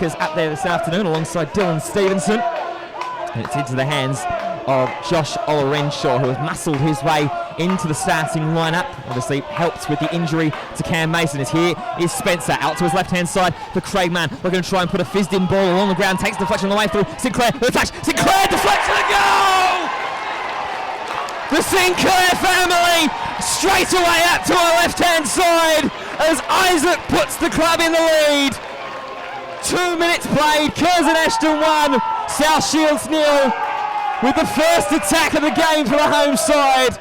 Up there this afternoon alongside Dylan Stevenson. And it's into the hands of Josh Olorenshaw, who has muscled his way into the starting lineup. Obviously helped with the injury to Cam Mason. As here is Spencer out to his left-hand side for Craig Mann. Looking to try and put a fizzed-in ball along the ground. Takes the deflection on the way through. Sinclair with a touch. Sinclair deflection and goal! The Sinclair family straight away up to our left-hand side as Isaac puts the club in the lead. 2 minutes played, Curzon Ashton 1, South Shields 0, with the first attack of the game for the home side.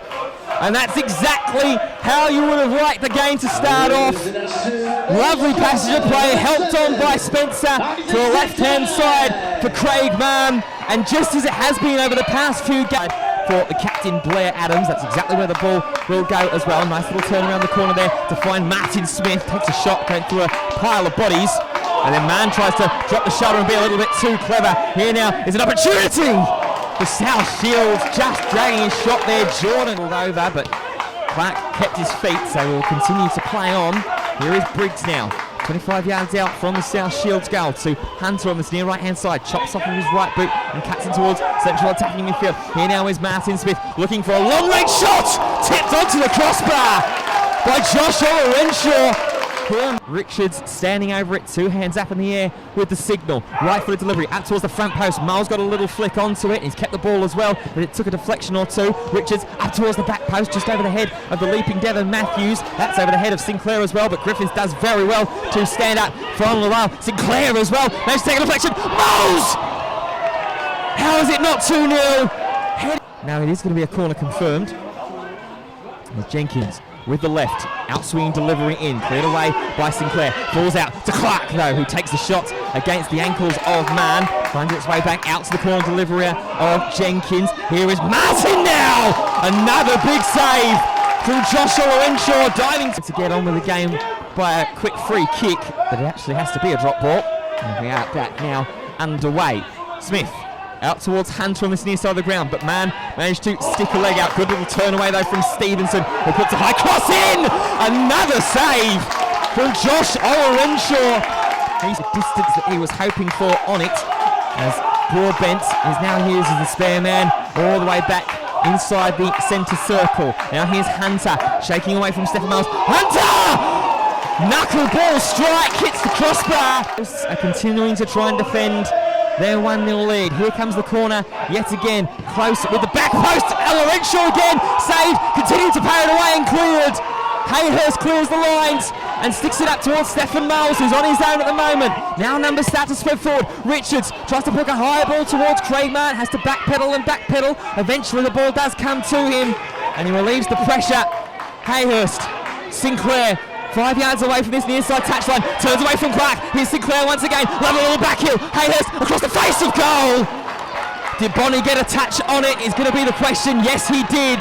And that's exactly how you would have liked the game to start off. Lovely passage of play, helped on by Spencer to the left-hand side for Craig Mann. And just as it has been over the past few games for the captain Blair Adams, that's exactly where the ball will go as well. Nice little turn around the corner there to find Martin Smith, takes a shot going through a pile of bodies. And then Mann tries to drop the shoulder and be a little bit too clever. Here now is an opportunity for South Shields, just dragging his shot there. Jordan pulled over, but Clark kept his feet, so we'll continue to play on. Here is Briggs now, 25 yards out from the South Shields goal to Hunter on this near right-hand side. Chops off of his right boot and cuts in towards central attacking midfield. Here now is Martin Smith looking for a long-range shot, tipped onto the crossbar by Josh Olorenshaw. Richards standing over it, 2 hands up in the air with the signal. Right footed delivery up towards the front post. Miles got a little flick onto it. He's kept the ball as well, but it took a deflection or two. Richards up towards the back post, just over the head of the leaping Devon Matthews. That's over the head of Sinclair as well, but Griffiths does very well to stand up from Laurel. Sinclair as well, managed to take a deflection. Miles! How is it not 2-0? Now it is going to be a corner confirmed. With Jenkins with the left, outswinging delivery in, cleared away by Sinclair, falls out to Clark though, who takes the shot against the ankles of Mann, finds its way back out to the corner delivery of Jenkins. Here is Martin now, another big save from Josh Olorenshaw, diving to get on with the game by a quick free kick, but it actually has to be a drop ball. And we are back now underway. Smith out towards Hunter on this near side of the ground, but Mann managed to stick a leg out. Good little turn away though from Stevenson, who puts a high cross in. Another save from Josh Olorenshaw. He's the distance that he was hoping for on it, as Broadbent is now his as the spare man all the way back inside the centre circle. Now here's Hunter shaking away from Stephen Miles. Hunter! Knuckleball strike hits the crossbar. Are continuing to try and defend their 1-0 lead. Here comes the corner yet again, close with the back post. Olorenshaw again, saved, continued to pay it away and cleared. Hayhurst clears the lines and sticks it up towards Stephen Miles, who's on his own at the moment. Now numbers start to spread forward. Richards tries to pick a high ball towards Craig Mann, has to backpedal and backpedal. Eventually the ball does come to him and he relieves the pressure. Hayhurst, Sinclair, 5 yards away from this near side touchline, turns away from Clark. Here's Sinclair once again, love a little back heel. Hayhurst across the face of goal. Did Bonnie get a touch on it is going to be the question. Yes, he did.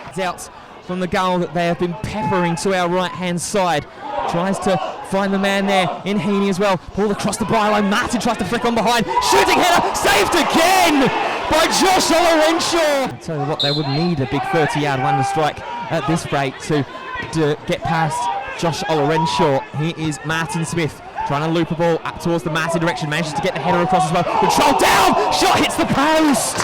It's out from the goal that they have been peppering to our right hand side. Tries to find the man there in Heaney as well. Pulled across the byline. Martin tries to flick on behind. Shooting header, saved again by Josh Olorenshaw. I'll tell you what, they would need a big 30-yard wonder strike at this rate to get past Josh Olorenshaw. Here is Martin Smith trying to loop a ball up towards the Martin direction, manages to get the header across as well. Control down, shot hits the post.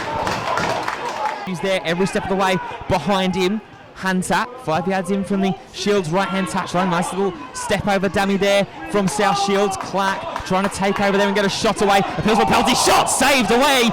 He's there every step of the way behind him. Hunter, 5 yards in from the Shields right-hand touchline. Nice little step over dummy there from South Shields. Clark trying to take over there and get a shot away. Appeals for a penalty, shot saved away.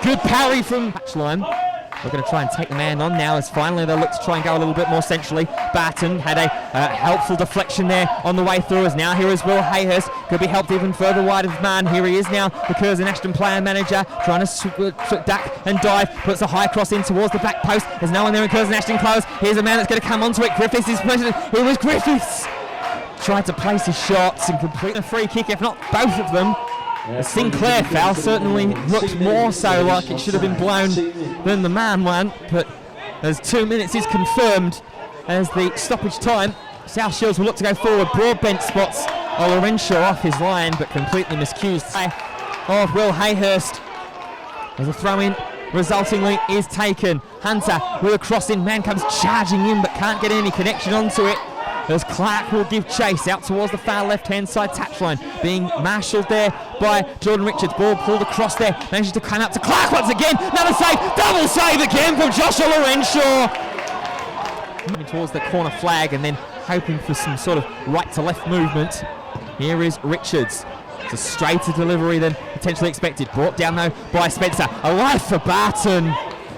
Good parry from touchline. We're going to try and take the man on now as finally they look to try and go a little bit more centrally. Barton had a helpful deflection there on the way through, as now here is Will Hayhurst. Could be helped even further wide of man. Here he is now, the Curzon Ashton player manager, trying to duck and dive. Puts a high cross in towards the back post. There's no one there in Curzon Ashton close. Here's a man that's going to come onto it. Griffiths is present. Here was Griffiths. Tried to place his shots and complete a free kick, if not both of them. The Sinclair foul certainly looked more so like it should have been blown than the man one, but as 2 minutes is confirmed as the stoppage time, South Shields will look to go forward. Broadbent spots Olorenshaw off his line, but completely miscued of Will Hayhurst as a throw-in resultingly is taken. Hunter with a cross in, man comes charging in but can't get any connection onto it. as Clark will give chase out towards the far left-hand side touchline, being marshalled there by Jordan Richards. Ball pulled across there, manages to climb up to Clark once again. Another save, double save again from Joshua Lorenshaw. Moving towards the corner flag and then hoping for some sort of right-to-left movement. Here is Richards. It's a straighter delivery than potentially expected. Brought down though by Spencer. A life for Barton,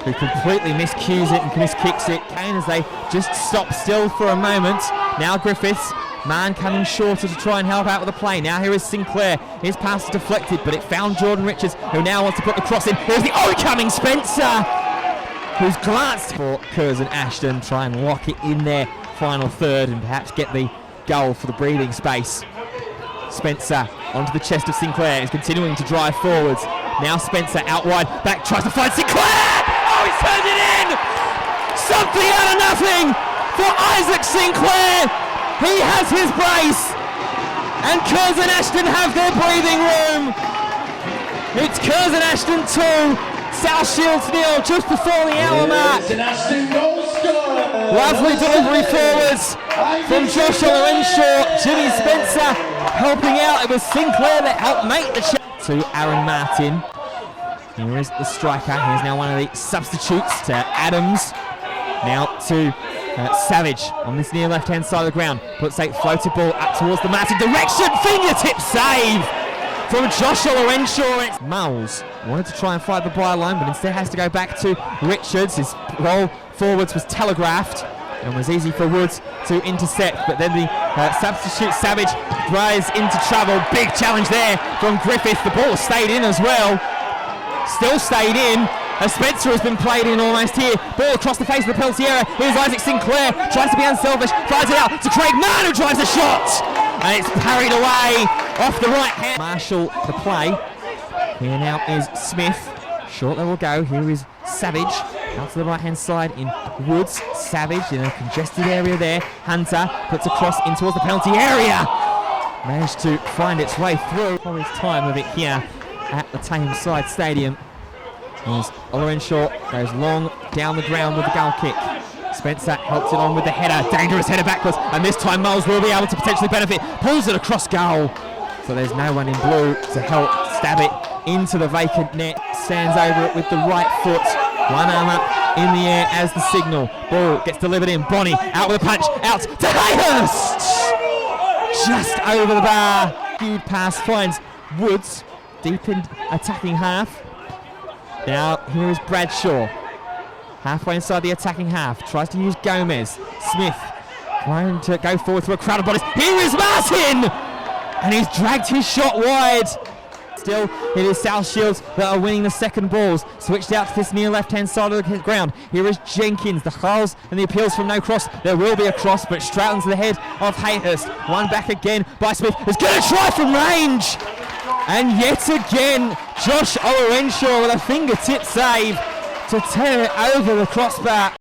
who completely miscues it and miskicks it. Kane as they just stop still for a moment. Now Griffiths, man coming shorter to try and help out with the play. Now here is Sinclair. His pass is deflected, but it found Jordan Richards, who now wants to put the cross in. Here's the oncoming Spencer, who's glanced for Curzon Ashton. Try and lock it in their final third and perhaps get the goal for the breathing space. Spencer onto the chest of Sinclair, is continuing to drive forwards. Now Spencer out wide, back, tries to find Sinclair! Oh, he's turned it in! Something out of nothing for Isaac Sinclair! He has his brace, and Curzon Ashton have their breathing room. It's Curzon Ashton 2, South Shields 0, just before the hour mark. Lovely delivery forwards from Joshua Lorenshaw. Jimmy Spencer helping out. It was Sinclair that helped make the check to Aaron Martin. Here is the striker. Here's now one of the substitutes to Adams. Now to Savage on this near left-hand side of the ground. Puts a floated ball up towards the Martin direction. Fingertip save from Joshua Lorenshaw. It's Mulls wanted to try and fight the byline, but instead has to go back to Richards. His roll forwards was telegraphed and was easy for Woods to intercept, but then the substitute Savage drives into trouble. Big challenge there from Griffith. The ball stayed in as well. Still stayed in. Spencer has been played in almost here. Ball across the face of the penalty area. Here's Isaac Sinclair. Tries to be unselfish. Fires it out to Craig Mann, who drives a shot. And it's parried away off the right hand. Marshall the play. Here now is Smith. Short level go. Here is Savage. Out to the right hand side in Woods. Savage in a congested area there. Hunter puts a cross in towards the penalty area. Managed to find its way through. For his time with it here at the Tameside Stadium. As Lorenshaw goes long down the ground with the goal kick. Spencer helps it on with the header. Dangerous header backwards. And this time Mulls will be able to potentially benefit. Pulls it across goal. So there's no one in blue to help stab it into the vacant net. Stands over it with the right foot. One arm up in the air as the signal. Ball gets delivered in. Bonnie out with a punch. Out to Hayhurst. Just over the bar. Huge pass finds Woods. Deep in attacking half. Now here is Bradshaw. Halfway inside the attacking half. Tries to use Gomez. Smith trying to go forward through a crowd of bodies. Here is Martin! And he's dragged his shot wide. Still, it is South Shields that are winning the second balls. Switched out to this near left-hand side of the ground. Here is Jenkins, the hurls and the appeals from no cross. There will be a cross, but straight onto the head of Hayhurst. One back again by Smith. Is going to try from range. And yet again, Josh Lorenshaw with a fingertip save to tear it over the crossbar.